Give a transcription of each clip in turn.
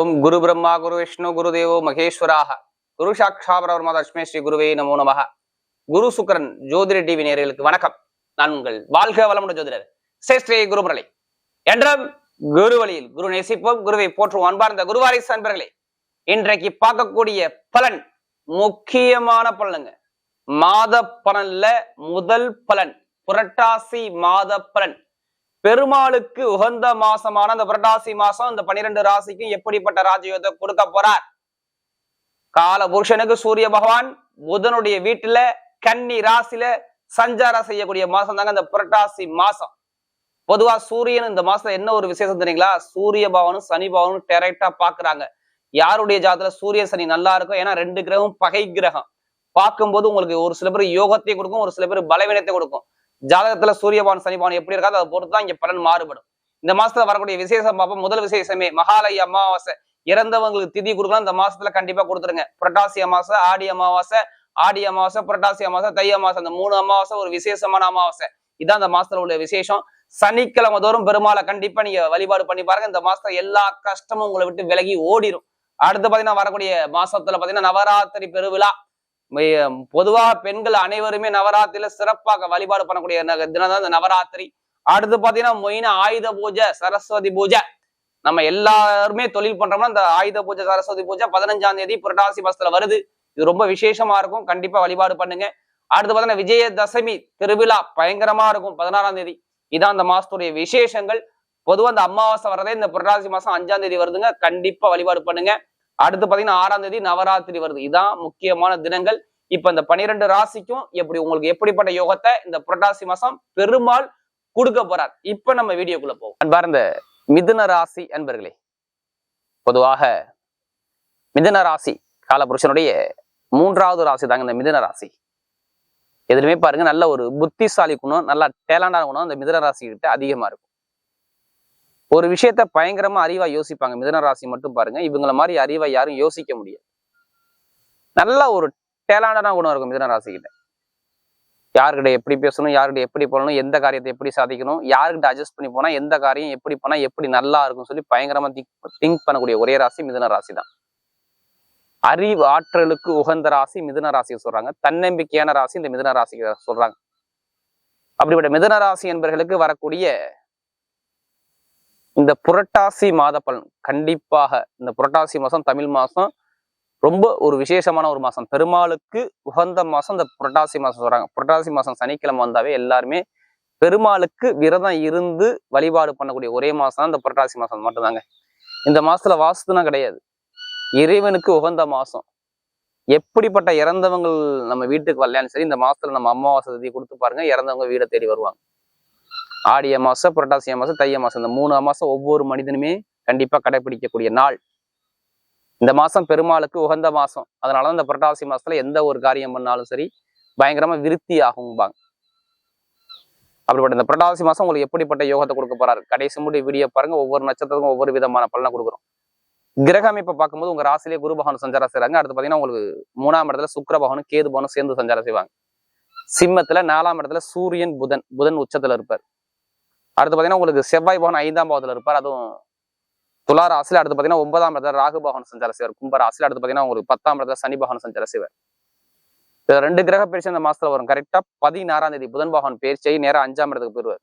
ஓம் குரு பிரம்மா குரு விஷ்ணு குரு தேவோ மகேஸ்வராக குரு சாட்சா பரபிரம்ம தஸ்மை ஸ்ரீ குருவே நமோ நமக. குரு சுக்கரன் ஜோதிட டிவி நேயர்களுக்கு வணக்கம். நான் உங்கள் வாழ்க வளமுடன் ஜோதிடர் ஸ்ரீ குரு முரளி. என்றும் குரு வழியில் குரு நேசிப்போம், குருவை போற்றுவோம். அன்பார்ந்த குருவாரிசு அன்பர்களே, இன்றைக்கு பார்க்கக்கூடிய பலன் முக்கியமான பலனுங்க. மாத பலன்ல முதல் பலன் புரட்டாசி மாத பலன். பெருமாளுக்கு உகந்த மாசமான அந்த புரட்டாசி மாசம் இந்த 12 ராசிக்கும் எப்படிப்பட்ட ராஜயோகத்தை கொடுக்க போறார்? கால புருஷனுக்கு சூரிய பகவான் புதனுடைய வீட்டுல கன்னி ராசியில சஞ்சாரம் செய்யக்கூடிய மாசம் தாங்க இந்த புரட்டாசி மாசம். பொதுவா சூரியன் இந்த மாசத்துல என்ன ஒரு விசேஷம் தெரியுங்களா? சூரிய பகவானும் சனி பகவானும் டைரக்டா பாக்குறாங்க. யாருடைய ஜாதத்துல சூரிய சனி நல்லா இருக்கும்? ஏன்னா 2 கிரகம் பகை கிரகம். பார்க்கும்போது உங்களுக்கு ஒரு சில பேர் யோகத்தை கொடுக்கும், ஒரு சில பேர் பலவீனத்தை கொடுக்கும். ஜாதகத்துல சூரிய பகவான் சனி பகவான் எப்படி இருக்காது அதை பொறுத்துதான் இங்க பலன் மாறுபடும். இந்த மாசத்துல வரக்கூடிய விசேஷம் பார்ப்போம். முதல் விசேஷமே மகாலய அமாவாசை. இறந்தவங்களுக்கு திதி கொடுக்கலாம், இந்த மாசத்துல கண்டிப்பா கொடுத்துருங்க. புரட்டாசி அமாவாசை, ஆடி அமாவாசை, புரட்டாசி அமாவாசை, தை அமாவாசை, அந்த 3 அமாவாசை ஒரு விசேஷமான அமாவாசை. இதான் இந்த மாசத்துல உள்ள விசேஷம். சனிக்கிழமை தோறும் பெருமாளை கண்டிப்பா நீங்க வழிபாடு பண்ணி பாருங்க. இந்த மாசத்துல எல்லா கஷ்டமும் உங்களை விட்டு விலகி ஓடிடும். அடுத்து பாத்தீங்கன்னா வரக்கூடிய மாசத்துல பாத்தீங்கன்னா நவராத்திரி பெருவிழா. பொதுவா பெண்கள் அனைவருமே நவராத்திரியில சிறப்பாக வழிபாடு பண்ணக்கூடிய தினம் தான் இந்த நவராத்திரி. அடுத்து பாத்தீங்கன்னா மொயின ஆயுத பூஜை, சரஸ்வதி பூஜை. நம்ம எல்லாருமே தொழில் பண்றோம்னா இந்த ஆயுத பூஜை, சரஸ்வதி பூஜை 15ஆம் தேதி புரட்டாசி மாசத்துல வருது. இது ரொம்ப விசேஷமா இருக்கும், கண்டிப்பா வழிபாடு பண்ணுங்க. அடுத்து பாத்தீங்கன்னா விஜயதசமி திருவிழா பயங்கரமா இருக்கும் 16ஆம் தேதி. இதான் இந்த மாசத்துடைய விசேஷங்கள். பொதுவா இந்த அமாவாசை வர்றதே இந்த புரட்டாசி மாசம் 5ஆம் தேதி வருதுங்க, கண்டிப்பா வழிபாடு பண்ணுங்க. அடுத்து பாத்தீங்கன்னா 6ஆம் தேதி நவராத்திரி வருது. இதான் முக்கியமான தினங்கள். இப்ப இந்த 12 ராசிக்கும் உங்களுக்கு எப்படிப்பட்ட யோகத்தை இந்த புரட்டாசி மாசம் பெருமாள் கொடுக்க போறார். இப்ப நம்ம வீடியோக்குள்ள போவோம். அன்பார்ந்த மிதுன ராசி அன்பர்களே, பொதுவாக மிதுன ராசி காலபுருஷனுடைய 3வது ராசி தாங்க இந்த மிதுன ராசி. எதுலையுமே பாருங்க நல்ல ஒரு புத்திசாலி குணம், நல்ல டேலண்டான குணம் இந்த மிதுன ராசி கிட்ட அதிகமா இருக்கும். ஒரு விஷயத்த பயங்கரமா அறிவா யோசிப்பாங்க. மிதுன ராசி மட்டும் பாருங்க, இவங்கள மாதிரி அறிவா யாரும் யோசிக்க முடியாது. நல்ல ஒரு டேலண்டான குணம் இருக்கும் மிதுன ராசி கிட்ட. யாருக்கிட்ட எப்படி பேசணும், யாருக்கிட்ட எப்படி போகணும், எந்த காரியத்தை எப்படி சாதிக்கணும், யாருக்கிட்ட அட்ஜஸ்ட் பண்ணி போனா எந்த காரியம் எப்படி போனா எப்படி நல்லா இருக்கும் சொல்லி பயங்கரமா திங்க் பண்ணக்கூடிய ஒரே ராசி மிதுன ராசி தான். அறிவு ஆற்றலுக்கு உகந்த ராசி மிதுன ராசியை சொல்றாங்க. தன்னம்பிக்கையான ராசி இந்த மிதுன ராசிக்கு சொல்றாங்க. அப்படிப்பட்ட மிதுன ராசி என்பவர்களுக்கு வரக்கூடிய இந்த புரட்டாசி மாத பலன் கண்டிப்பாக இந்த புரட்டாசி மாசம் தமிழ் மாசம் ரொம்ப ஒரு விசேஷமான ஒரு மாசம். பெருமாளுக்கு உகந்த மாசம் இந்த புரட்டாசி மாசம் சொல்றாங்க. புரட்டாசி மாசம் சனிக்கிழமை வந்தாவே எல்லாருமே பெருமாளுக்கு விரதம் இருந்து வழிபாடு பண்ணக்கூடிய ஒரே மாசம் தான் இந்த புரட்டாசி மாசம் மட்டும்தாங்க. இந்த மாசத்துல வாஸ்துனா கிடையாது, இறைவனுக்கு உகந்த மாசம். எப்படிப்பட்ட இறந்தவங்க நம்ம வீட்டுக்கு வரலையான்னு சரி, இந்த மாசத்துல நம்ம அமாவாசை திதி கொடுத்து பாருங்க, இறந்தவங்க வீடை தேடி வருவாங்க. ஆடி அமாவாசை, புரட்டாசி அமாவாசை, தை அமாவாசை, இந்த 3 அமாவாசை ஒவ்வொரு மனிதனுமே கண்டிப்பா கடைபிடிக்கக்கூடிய நாள். இந்த மாசம் பெருமாளுக்கு உகந்த மாசம். அதனாலதான் இந்த புரட்டாசி மாசத்துல எந்த ஒரு காரியம் பண்ணாலும் சரி பயங்கரமா விருத்தி ஆகும்பாங்க. அப்படிப்பட்ட இந்த புரட்டாசி மாசம் உங்களுக்கு எப்படிப்பட்ட யோகத்தை கொடுக்க போறாரு? கடைசி முடி வீடியோ பாருங்க. ஒவ்வொரு நட்சத்திரத்துக்கும் ஒவ்வொரு விதமான பலனை கொடுக்குறோம். கிரக அமைப்பை பார்க்கும்போது உங்க ராசிலேயே குரு பகவான் சஞ்சாரம் செய்றாங்க. அடுத்து பாத்தீங்கன்னா உங்களுக்கு 3ஆம் இடத்துல சுக்கிர பகவானும் கேது பகவானும் சேர்ந்து சஞ்சாரம் செய்வாங்க. சிம்மத்துல 4ஆம் இடத்துல சூரியன் புதன் உச்சத்துல இருப்பார். அடுத்து பாத்தீங்கன்னா உங்களுக்கு செவ்வாய் பகவான் 5ஆம் பாவத்துல இருப்பார், அதுவும் துலா ராசியில. அடுத்து பாத்தீங்கன்னா 9ஆம் இடத்துல ராகு பகவான் சஞ்சாரம் செய்வார் கும்ப ராசியில. அடுத்து பாத்தீங்கன்னா உங்களுக்கு 10ஆம் இடத்துல சனி பகவான் சஞ்சாரம் செய்வார். 2 கிரக பயிற்சி இந்த மாசத்துல வரும். கரெக்டா 16ஆம் தேதி புதன் பகவான் பயிற்சியை நேரம் 5ஆம் இடத்துக்கு போயிருவார்.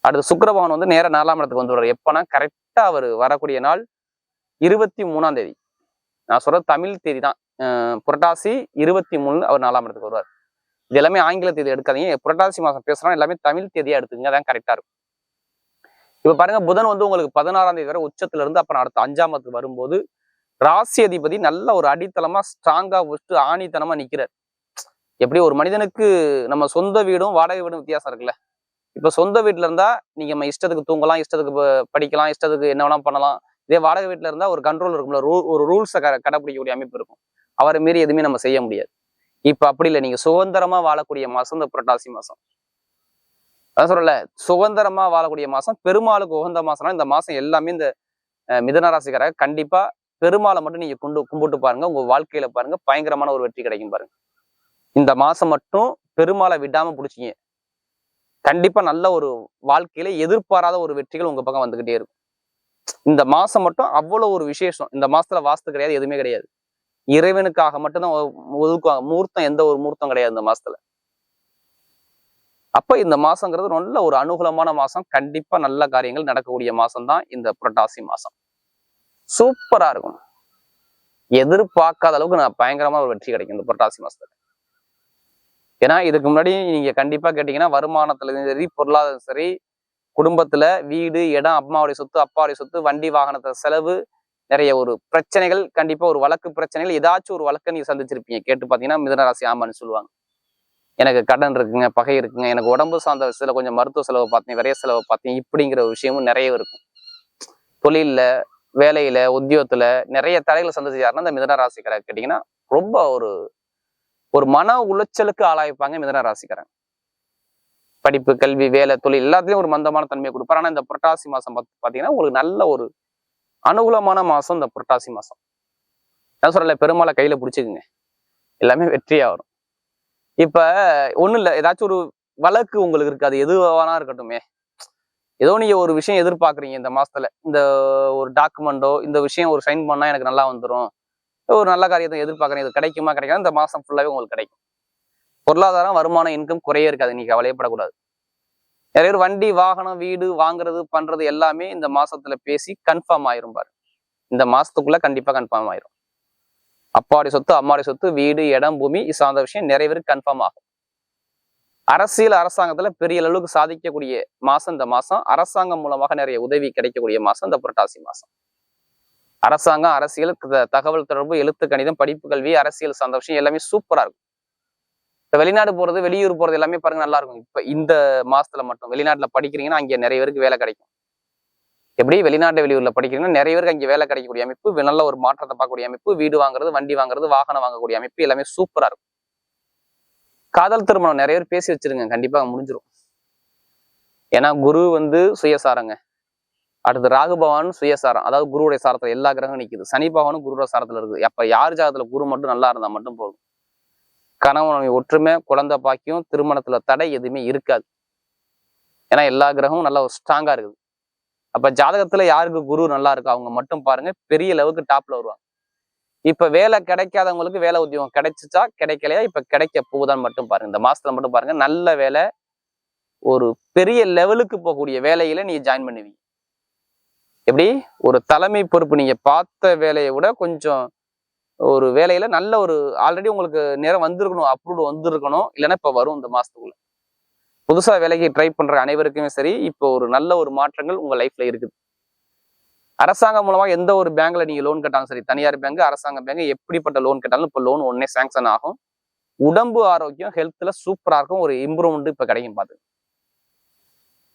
அடுத்து சுக்கிர பகவான் வந்து நேரம் 4ஆம் இடத்துக்கு வந்துடுவார். எப்பன்னா கரெக்டா அவர் வரக்கூடிய நாள் 23ஆம் தேதி. நான் சொல்றது தமிழ் தேதி தான். புரட்டாசி 23 அவர் 4ஆம் இடத்துக்கு வருவார். இது எல்லாமே ஆங்கில தேதி எடுக்காதீங்க. புரட்டாசி மாசம் பேசுறோம் எல்லாமே தமிழ் தேதியா எடுத்துங்க, அதான் கரெக்டா இருக்கும். இப்ப பாருங்க, புதன் வந்து உங்களுக்கு 16ஆம் தேதி வரை உச்சத்துல இருந்து அப்புறம் அடுத்த 5ஆம் இடத்துக்கு வரும்போது ராசி அதிபதி நல்ல ஒரு அடித்தளமா ஸ்ட்ராங்கா விட்டு ஆணித்தனமா நிக்கிறார். எப்படி ஒரு மனிதனுக்கு நம்ம சொந்த வீடும் வாடகை வீடும் வித்தியாசம் இருக்குல்ல. இப்ப சொந்த வீட்டுல இருந்தா நீங்க நம்ம இஷ்டத்துக்கு தூங்கலாம், இஷ்டத்துக்கு படிக்கலாம், இஷ்டத்துக்கு என்ன வேணா பண்ணலாம். இதே வாடகை வீட்டுல இருந்தா ஒரு கண்ட்ரோல் இருக்கும்ல, ஒரு ரூல்ஸை கடைப்பிடிக்கக்கூடிய அமைப்பு இருக்கும். அவரை மீறி எதுவுமே நம்ம செய்ய முடியாது. இப்ப அப்படி இல்லை, நீங்க சுதந்திரமா வாழக்கூடிய மாசம் இந்த புரட்டாசி மாசம். அதான் சொல்லல, சுதந்திரமா வாழக்கூடிய மாசம், பெருமாளுக்கு உகந்த மாசம்னா இந்த மாசம் எல்லாமே இந்த மிதுன ராசிக்காரங்க கண்டிப்பா பெருமாளை மட்டும் நீங்க கும்பிட்டு பாருங்க. உங்க வாழ்க்கையில பாருங்க பயங்கரமான ஒரு வெற்றி கிடைக்கும் பாருங்க. இந்த மாசம் மட்டும் பெருமாளை விடாம பிடிச்சிங்க, கண்டிப்பா நல்ல ஒரு வாழ்க்கையில எதிர்பாராத ஒரு வெற்றிகள் உங்க பக்கம் வந்துகிட்டே இருக்கும். இந்த மாசம் மட்டும் அவ்வளவு ஒரு விசேஷம். இந்த மாசத்துல வாஸ்து கிடையாது, எதுவுமே கிடையாது. இறைவனுக்காக மட்டும்தான் ஒதுக்குவாங்க. முகூர்த்தம் எந்த ஒரு முகூர்த்தம் கிடையாது இந்த மாசத்துல. அப்ப இந்த மாசங்கிறது நல்ல ஒரு அனுகூலமான மாசம். கண்டிப்பா நல்ல காரியங்கள் நடக்கக்கூடிய மாசம் தான் இந்த புரட்டாசி மாசம். சூப்பரா இருக்கும். எதிர்பார்க்காத அளவுக்கு நான் பயங்கரமா ஒரு வெற்றி கிடைக்கும் இந்த புரட்டாசி மாசத்துல. ஏன்னா இதுக்கு முன்னாடி நீங்க கண்டிப்பா கேட்டீங்கன்னா, வருமானத்துல சரி, பொருளாதாரம் சரி, குடும்பத்துல வீடு, இடம், அம்மாவுடைய சொத்து, அப்பாவுடைய சொத்து, வண்டி வாகனத்தை செலவு, நிறைய ஒரு பிரச்சனைகள், கண்டிப்பா ஒரு வழக்கு பிரச்சனைகள், ஏதாச்சும் ஒரு வழக்கை நீங்க சந்திச்சிருப்பீங்க. கேட்டு பாத்தீங்கன்னா மிதுனராசி ஆமான்னு சொல்லுவாங்க. எனக்கு கடன் இருக்குங்க, பகை இருக்குங்க, எனக்கு உடம்பு சார்ந்த விஷயத்துல கொஞ்சம் மருத்துவ செலவு பார்த்தேன், விரைய செலவு பார்த்தேன், இப்படிங்கிற விஷயமும் நிறைய இருக்கும். தொழில்ல, வேலையில, உத்தியோகத்துல நிறைய தடைகளை சந்திச்சு யாருன்னா இந்த மிதுன ராசிக்காரங்க கேட்டீங்கன்னா ரொம்ப ஒரு மன உளைச்சலுக்கு ஆளாயிருப்பாங்க மிதுன ராசிக்காரங்க. படிப்பு, கல்வி, வேலை, தொழில் எல்லாத்துலயும் ஒரு மந்தமான தன்மையை கொடுப்பாரு. ஆனா இந்த புரட்டாசி மாசம் பாத்தீங்கன்னா உங்களுக்கு நல்ல ஒரு அனுகூலமான மாசம் இந்த புரட்டாசி மாசம். நான் சொல்லல, பெருமாளை கையில பிடிச்சிக்குங்க, எல்லாமே வெற்றியா வரும். இப்ப ஒண்ணும் இல்ல, ஏதாச்சும் ஒரு வழக்கு உங்களுக்கு இருக்கு, அது எதுவானா இருக்கட்டுமே, ஏதோ நீங்க ஒரு விஷயம் எதிர்பார்க்குறீங்க இந்த மாசத்துல, இந்த ஒரு டாக்குமெண்டோ இந்த விஷயம் ஒரு சைன் பண்ணா எனக்கு நல்லா வந்துடும், ஒரு நல்ல காரியத்தை எதிர்பார்க்குறேன், இது கிடைக்குமா கிடைக்காது, இந்த மாசம் ஃபுல்லாவே உங்களுக்கு கிடைக்கும். பொருளாதாரம், வருமானம், இன்கம் குறையே இருக்காது, நீங்க கவலையப்படக்கூடாது. நிறைய பேர் வண்டி, வாகனம், வீடு வாங்குறது பண்றது எல்லாமே இந்த மாசத்துல பேசி கன்ஃபார்ம் ஆயிரும் பாரு. இந்த மாசத்துக்குள்ள கண்டிப்பா கன்ஃபார்ம் ஆயிரும். அப்பாவுடைய சொத்து, அம்மாவுடைய சொத்து, வீடு, இடம், பூமி சார்ந்த விஷயம் நிறைய பேருக்கு கன்ஃபார்ம் ஆகும். அரசியல், அரசாங்கத்துல பெரிய அளவுக்கு சாதிக்கக்கூடிய மாசம் இந்த மாசம். அரசாங்கம் மூலமாக நிறைய உதவி கிடைக்கக்கூடிய மாசம் இந்த புரட்டாசி மாசம். அரசாங்கம், அரசியல், தகவல் தொடர்பு, எழுத்து கணிதம், படிப்பு, கல்வி, அரசியல் சார்ந்த விஷயம் எல்லாமே சூப்பரா இருக்கும். இப்ப வெளிநாடு போறது, வெளியூர் போறது எல்லாமே பாருங்க நல்லா இருக்கும். இப்ப இந்த மாசத்துல மட்டும் வெளிநாட்டுல படிக்கிறீங்கன்னா அங்க நிறைய பேருக்கு வேலை கிடைக்கும். எப்படி வெளிநாட்டு வெளியூர்ல படிக்கிறீங்கன்னா நிறைய பேருக்கு அங்கே வேலை கிடைக்கக்கூடிய அமைப்பு, நல்ல ஒரு மாற்றத்தை பார்க்கக்கூடிய அமைப்பு, வீடு வாங்குறது, வண்டி வாங்குறது, வாகனம் வாங்கக்கூடிய அமைப்பு எல்லாமே சூப்பரா இருக்கும். காதல் திருமணம் நிறைய பேர் பேசி வச்சிருங்க, கண்டிப்பா முடிஞ்சிடும். ஏன்னா குரு சுயசாரங்க. அடுத்து ராகு பகவான் சுயசாரம், அதாவது குருவுடைய சாரத்துல எல்லா கிரகம் நிக்குது. சனி பகவானும் குருவோட சாரத்துல இருக்குது. அப்ப யார் ஜாதகத்துல குரு மட்டும் நல்லா இருந்தா மட்டும் போதும். கணவன் ஒற்றுமை, குழந்தை பாக்கியம், திருமணத்துல தடை எதுவுமே இருக்காது. ஏன்னா எல்லா கிரகமும் நல்லா ஸ்ட்ராங்கா இருக்குது. அப்ப ஜாதகத்துல யாருக்கு குரு நல்லா இருக்கு அவங்க மட்டும் பாருங்க பெரிய அளவுக்கு டாப்ல வருவாங்க. இப்ப வேலை கிடைக்காதவங்களுக்கு வேலை உத்தியோகம் கிடைச்சிச்சா கிடைக்கலையா, இப்ப கிடைக்க போகுதான்னு மட்டும் பாருங்க. இந்த மாசத்துல மட்டும் பாருங்க, நல்ல வேலை, ஒரு பெரிய லெவலுக்கு போகக்கூடிய வேலையில நீங்க ஜாயின் பண்ணுவீங்க. எப்படி ஒரு தலைமை பொறுப்பு, நீங்க பார்த்த வேலையை விட கொஞ்சம் ஒரு வேலையில நல்ல ஒரு ஆல்ரெடி உங்களுக்கு நேரம் வந்திருக்கணும், அப்ரூவ் வந்திருக்கணும், இல்லைன்னா இப்ப வரும். இந்த மாசத்துக்குள்ள புதுசா வேலைக்கு ட்ரை பண்ற அனைவருக்குமே சரி, இப்போ ஒரு நல்ல ஒரு மாற்றங்கள் உங்க லைஃப்ல இருக்குது. அரசாங்கம் மூலமா எந்த ஒரு பேங்க்ல நீங்க லோன் கேட்டாலும் சரி, தனியார் பேங்க், அரசாங்க பேங்க், எப்படிப்பட்ட லோன் கேட்டாலும் இப்போ லோன் உடனே சாங்ஷன் ஆகும். உடம்பு ஆரோக்கியம், ஹெல்த்ல சூப்பரா இருக்கும். ஒரு இம்ப்ரூவ்மெண்ட் இப்ப கிடைக்கும். பார்த்து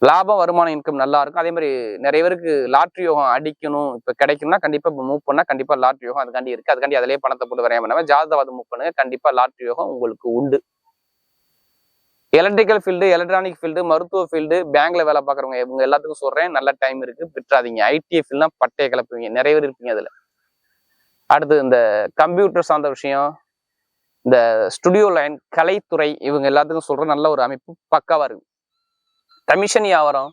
லாபம், வருமானம், இன்கம் நல்லா இருக்கும். அதே மாதிரி நிறைய பேருக்கு லாட்ரி யோகம் அடிக்கணும் இப்ப கிடைக்கணும்னா கண்டிப்பா இப்ப மூவ் பண்ணா கண்டிப்பா லாட்ரி யோகம் அதுக்காண்டி இருக்கு. அதுக்காண்டி அதிலேயே பணத்தை போட்டு வரையாம பண்ணாம ஜாதகவாதம் மூவ் பண்ணுங்க, கண்டிப்பா லாட்ரி யோகம் உங்களுக்கு உண்டு. எலக்ட்ரிக்கல் ஃபீல்டு, எலக்ட்ரானிக் ஃபீல்டு, மருத்துவ ஃபீல்டு, பேங்க்ல வேலை பார்க்குறவங்க இவங்க எல்லாத்துக்கும் சொல்றேன், நல்ல டைம் இருக்கு, விட்டுறாதீங்க. ஐடி ஃபீல்ட்னா பட்டையை கிளப்புவீங்க, நிறைய பேர் இருப்பீங்க அதுல. அடுத்து இந்த கம்ப்யூட்டர் சார்ந்த விஷயம், இந்த ஸ்டுடியோ லைன், கலைத்துறை, இவங்க எல்லாத்துக்கும் சொல்றேன், நல்ல ஒரு அமைப்பு பக்காவா இருக்கு. கமிஷன் வியாபாரம்,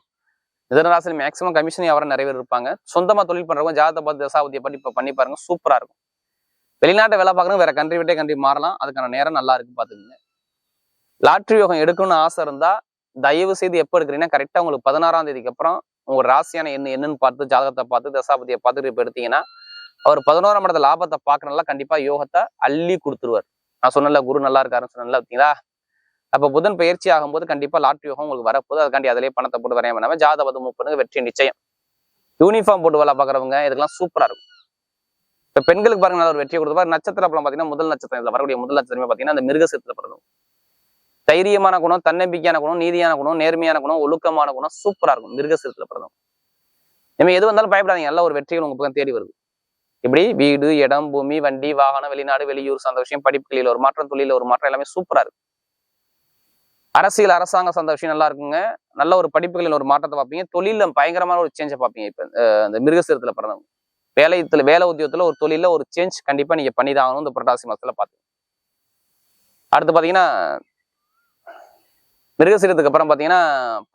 மிதுனராசியில் மேக்சிமம் கமிஷன் வியாபாரம் நிறைய பேர் இருப்பாங்க. சொந்தமா தொழில் பண்றவங்க ஜாதகத்தை பார்த்து தசாபதியை பற்றி இப்ப பண்ணி பாருங்க, சூப்பரா இருக்கும். வெளிநாட்டை வேலை பார்க்கணும், வேற கண்ட்ரி விட்டே கண்ட்ரி மாறலாம், அதுக்கான நேரம் நல்லா இருக்கு பாத்துக்கோங்க. லாட்ரி யோகம் எடுக்கணும்னு ஆசை இருந்தா தயவு செய்து எப்போ எடுக்கிறீங்கன்னா கரெக்டா உங்களுக்கு 16ஆம் தேதிக்கு அப்புறம் உங்க ராசியான என்னன்னு பார்த்து, ஜாதகத்தை பார்த்து, தசாபதியை பார்த்துட்டு இப்ப எடுத்தீங்கன்னா அவர் 11ஆம் இடத்துல லாபத்தை பார்க்கறனால கண்டிப்பா யோகத்தை அள்ளி கொடுத்துருவார். நான் சொன்னல குரு நல்லா இருக்காருன்னு சொன்னல, பார்த்தீங்களா? அப்ப புதன் பயிற்சி ஆகும்போது கண்டிப்பா லாட்ரி யோகம் உங்களுக்கு வரப்போது. அதுக்காண்டி அதிலேயே பணத்தை போட்டு வரையாம பண்ணாம ஜாதகத்தை மூவ் பண்ணுங்க, வெற்றி நிச்சயம். யூனிஃபார்ம் போட்டு வேலை பார்க்குறவங்க இதுக்கெல்லாம் சூப்பரா இருக்கும். இப்ப பெண்களுக்கு பாருங்க நல்ல ஒரு வெற்றியை கொடுத்து. நட்சத்திர பலம் பார்த்தீங்கன்னா முதல் நட்சத்திரம், இதுல வரக்கூடிய முதல் நட்சத்திரமே பார்த்தீங்கன்னா அந்த மிருகசீரத்துல பிறந்தவங்க. தைரியமான குணம், தன்னம்பிக்கையான குணம், நீதியான குணம், நேர்மையான குணம், ஒழுக்கமான குணம் சூப்பரா இருக்கும் மிருகசீரத்துல பிறந்தவங்க. நம்ம எது வந்தாலும் பயப்படாதீங்க, நல்ல ஒரு வெற்றிகள் உங்க பக்கம் தேடி வருது. இப்படி வீடு, இடம், பூமி, வண்டி, வாகனம், வெளிநாடு, வெளியூர் சார்ந்த விஷயம், படிப்புகளில் ஒரு மாற்றம், தொழில ஒரு மாற்றம், எல்லாமே சூப்பரா இருக்கு. அரசியல், அரசாங்கம் சார்ந்த விஷயம் நல்லா இருக்குங்க. நல்ல ஒரு படிப்புகளில் ஒரு மாற்றத்தை பார்ப்பீங்க. தொழில பயங்கரமான ஒரு சேஞ்சை பார்ப்பீங்க. இப்ப இந்த மிருகசீரத்துல பிறந்தவங்க வேலை உத்தியோகத்துல ஒரு தொழில ஒரு சேஞ்ச் கண்டிப்பா நீங்க பண்ணிதான் ஆகணும் இந்த புரட்டாசி மாசத்துல பார்த்து. அடுத்து பாத்தீங்கன்னா மிருகசீரத்துக்கு அப்புறம் பாத்தீங்கன்னா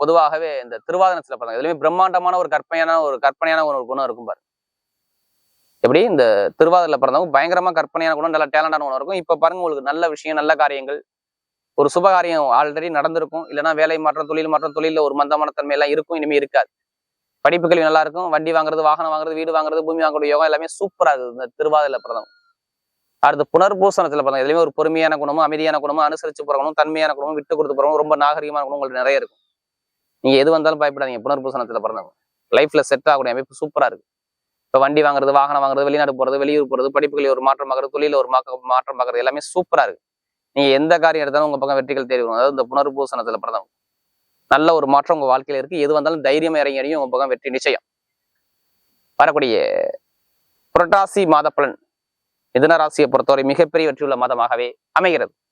பொதுவாகவே இந்த திருவாதிரத்துல பிறந்தாங்க இதுலயுமே பிரம்மாண்டமான ஒரு கற்பனையான ஒரு குணம் இருக்கும் பாரு. எப்படி இந்த திருவாதிரையில பிறந்தவங்க பயங்கரமா கற்பனையான குணம், நல்ல டேலண்டான குணம் இருக்கும். இப்ப பாருங்க உங்களுக்கு நல்ல விஷயம், நல்ல காரியங்கள், ஒரு சுப காரியம் ஆல்ரெடி நடந்திருக்கும். இல்லைன்னா வேலை மாற்றம், தொழில ஒரு மந்தமான தன்மை எல்லாம் இருக்கும், இனிமே இருக்காது. படிப்பு கல்வி நல்லா இருக்கும். வண்டி வாங்குறது, வாகனம் வாங்குறது, வீடு வாங்குறது, பூமி வாங்கக்கூடிய யோகம் எல்லாமே சூப்பரா இருக்குது இந்த திருவாதிரையில பிறந்தவங்க. அடுத்து புனர்பூசணத்துல பிறந்தவங்க இதுலயுமே ஒரு பொறுமையான குணமும், அமைதியான குணமும், அனுசரிச்சு போற குணமும், தன்மையான குணமும், விட்டு கொடுத்து போறவங்க, ரொம்ப நாகரிகமான குணம் உங்களுக்கு நிறைய இருக்கும். நீங்க எது வந்தாலும் பயப்படாதீங்க. புனர்பூசணத்துல பிறந்தவங்க லைஃப்ல செட் ஆகக்கூடிய அமைப்பு சூப்பரா இருக்கு. இப்ப வண்டி வாங்குறது, வாகனம் வாங்குறது, வெளிநாடு போறது, வெளியூர் போறது, படிப்புகளில் ஒரு மாற்றம் பார்க்கறது, தொழில ஒரு மாற்றம் பார்க்கறது எல்லாமே சூப்பரா இருக்கு. நீங்க எந்த காரியம் எடுத்தாலும் உங்க பக்கம் வெற்றிகள் தேடி வரும். அதாவது இந்த புனர்பூசணத்துல பிறந்தவங்க நல்ல ஒரு மாற்றம் உங்க வாழ்க்கையில இருக்கு. எது வந்தாலும் தைரியமா இறங்கி உங்க பக்கம் வெற்றி நிச்சயம். வரக்கூடிய புரட்டாசி மாத பலன் மிதுன ராசியை பொறுத்தவரை மிகப்பெரிய வெற்றியுள்ள மாதமாகவே அமைகிறது.